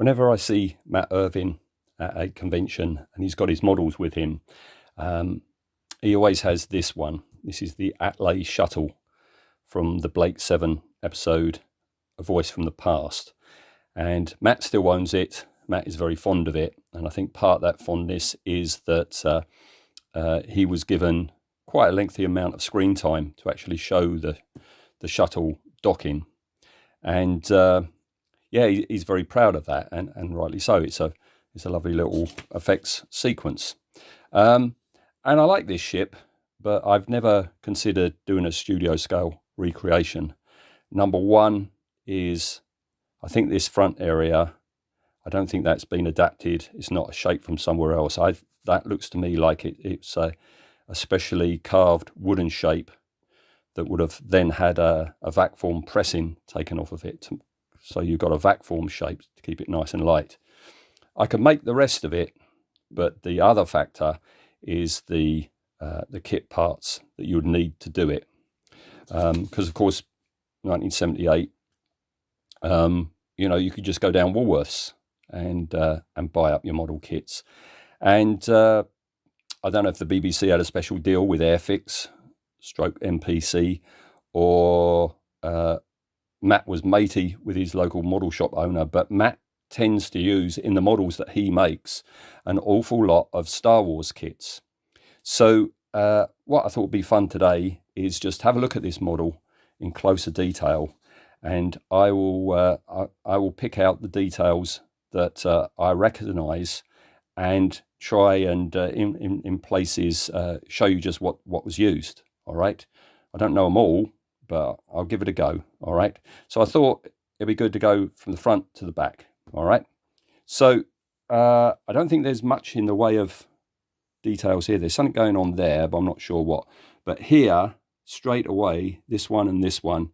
Whenever I see Mat Irvine at a convention and he's got his models with him, he always has this one. This is the Atlay Shuttle from the Blake 7 episode, A Voice from the Past. And Matt still owns it. Matt is very fond of it. And I think part of that fondness is that he was given quite a lengthy amount of screen time to actually show the shuttle docking. And yeah, he's very proud of that, and rightly so. It's a lovely little effects sequence. And I like this ship, but I've never considered doing a studio scale recreation. Number one is, I think this front area, I don't think that's been adapted. It's not a shape from somewhere else. That looks to me like it's a specially carved wooden shape that would have then had a vac form pressing taken off of it. So you've got a vac form shape to keep it nice and light. I can make the rest of it, but the other factor is the kit parts that you would need to do it. Because of course, 1978, you could just go down Woolworths and buy up your model kits. And I don't know if the BBC had a special deal with Airfix / MPC, or Matt was matey with his local model shop owner, but Matt tends to use, in the models that he makes, an awful lot of Star Wars kits. So what I thought would be fun today is just have a look at this model in closer detail, and I will pick out the details that I recognise and try and in places show you just what was used. All right, I don't know them all, but I'll give it a go. All right, so I thought it'd be good to go from the front to the back. All right, so I don't think there's much in the way of details here. There's something going on there, but I'm not sure what. But here, straight away, this one and this one,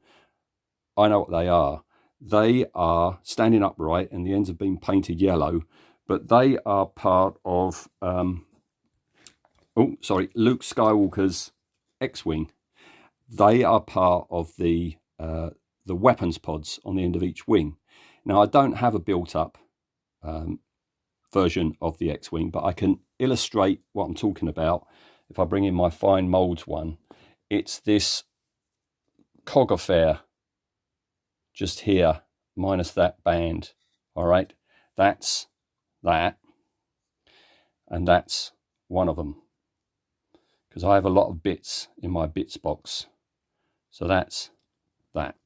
I know what they are. They are standing upright and the ends have been painted yellow, but they are part of Luke Skywalker's X-Wing. They are part of the weapons pods on the end of each wing. Now, I don't have a built-up version of the X-Wing, but I can illustrate what I'm talking about. If I bring in my fine molds one, it's this cog affair just here, minus that band. All right, that's that, and that's one of them, because I have a lot of bits in my bits box. So that's that.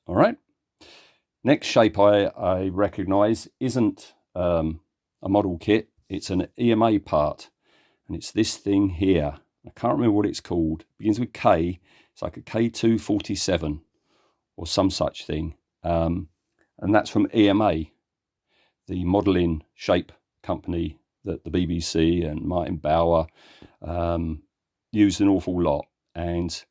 All right. Next shape I recognise isn't a model kit. It's an EMA part, and it's this thing here. I can't remember what it's called. It begins with K. It's like a K247 or some such thing. And that's from EMA, the modelling shape company that the BBC and Martin Bower used an awful lot. And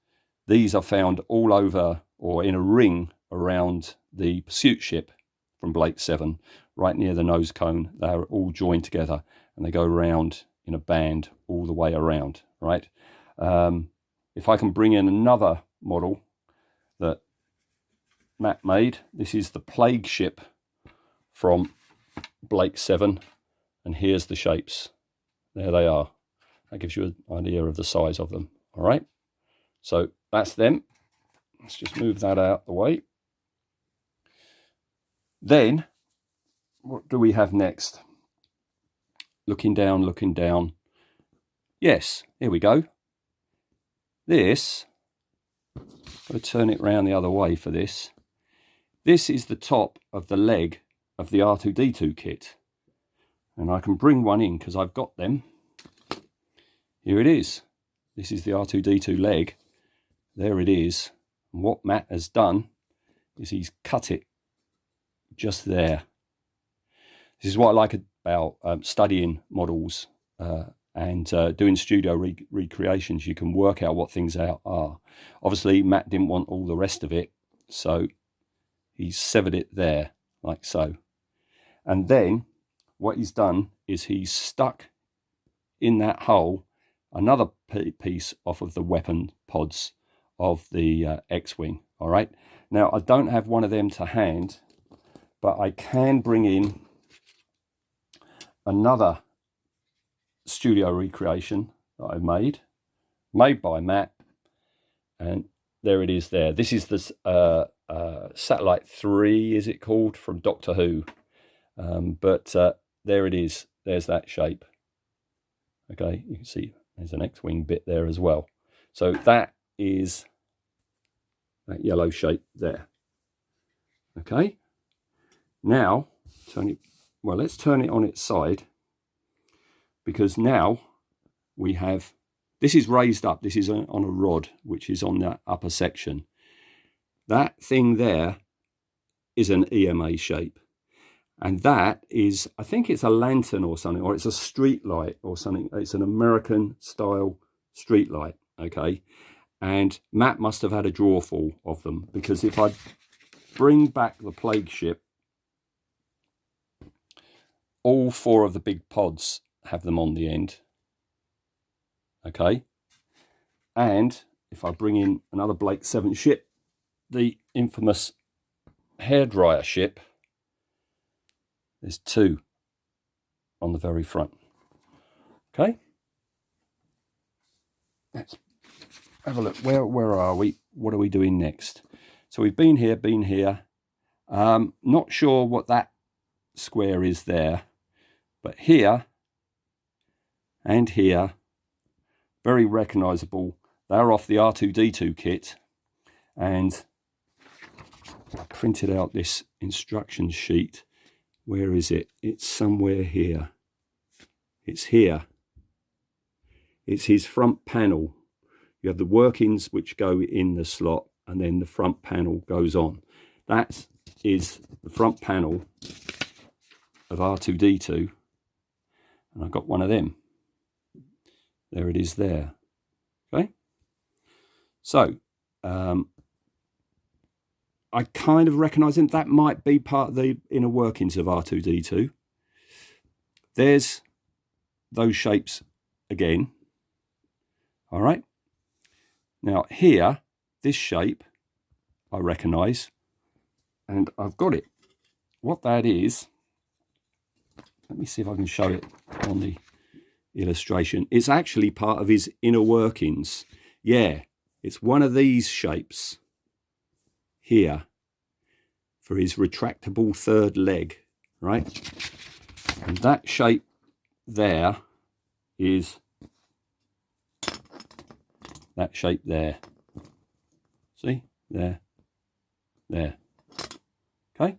these are found all over, or in a ring around the pursuit ship from Blake 7, right near the nose cone. They're all joined together and they go around in a band all the way around, right? If I can bring in another model that Matt made, this is the plague ship from Blake 7, and here's the shapes. There they are. That gives you an idea of the size of them, all right? So that's them. Let's just move that out the way. Then, what do we have next? Looking down, looking down. Yes, here we go. This, got to turn it round the other way for this. This is the top of the leg of the R2-D2 kit. And I can bring one in because I've got them. Here it is. This is the R2-D2 leg. There it is. And what Matt has done is he's cut it just there. This is what I like about studying models and doing studio recreations. You can work out what things are. Obviously, Matt didn't want all the rest of it, so he's severed it there, like so. And then what he's done is he's stuck in that hole another piece off of the weapon pods of the X-Wing. All right. Now, I don't have one of them to hand, but I can bring in another studio recreation that I've made by Matt, and there it is there. This is the Satellite 3, is it called, from Doctor Who, but there it is. There's that shape. Okay, you can see there's an X-wing bit there as well. So that is that yellow shape there. Okay, now let's turn it on its side, because now we have, this is raised up, this is on a rod which is on that upper section. That thing there is an EMA shape, and that is, I think it's a lantern or something, or it's a street light or something. It's an American style street light. Okay, and Matt must have had a drawer full of them, because if I bring back the plague ship, all 4 of the big pods have them on the end. Okay, and if I bring in another Blake 7 ship, the infamous hairdryer ship, there's 2 on the very front. Okay, let's have a look. Where are we? What are we doing next? So we've been here. Not sure what that square is there, but here and here, very recognizable. They're off the R2-D2 kit, and I printed out this instruction sheet. Where is it? It's somewhere here. It's here. It's his front panel. You have the workings which go in the slot, and then the front panel goes on. That is the front panel of R2-D2, and I've got one of them. There it is there. Okay, so I kind of recognise him. That might be part of the inner workings of R2-D2. There's those shapes again. All right. Now here, this shape I recognise, and I've got it. What that is, let me see if I can show it on the illustration. It's actually part of his inner workings. Yeah, it's one of these shapes here for his retractable third leg, right? And that shape there is that shape there. See? There. Okay.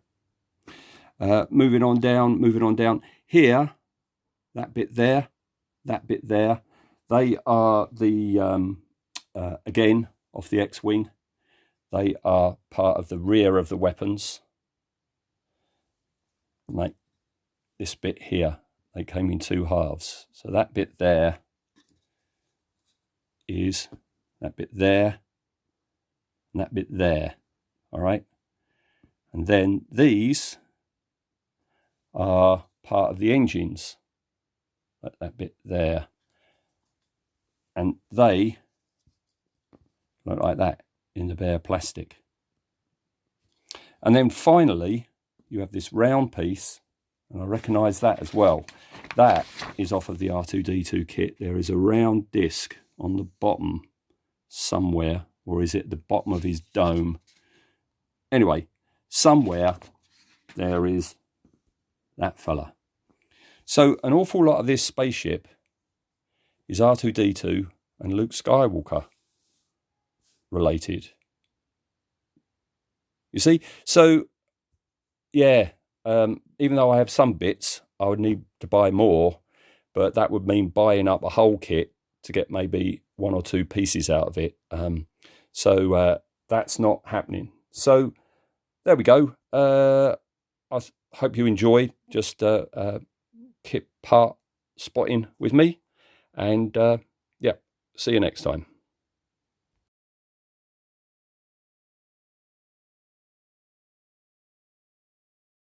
Moving on down. Here, that bit there, they are the, again, off the X-wing. They are part of the rear of the weapons. Like this bit here, they came in 2 halves. So that bit there is that bit there and that bit there. All right. And then these are part of the engines. That bit there. And they look like that in the bare plastic. And then finally, you have this round piece, and I recognise that as well. That is off of the R2-D2 kit. There is a round disc on the bottom somewhere, or is it the bottom of his dome? Anyway, somewhere there is that fella. So an awful lot of this spaceship is R2-D2 and Luke Skywalker related. You see? So, yeah, even though I have some bits, I would need to buy more, but that would mean buying up a whole kit to get maybe 1 or 2 pieces out of it. So that's not happening. So there we go. I hope you enjoyed just kit part spotting with me. And yeah, see you next time.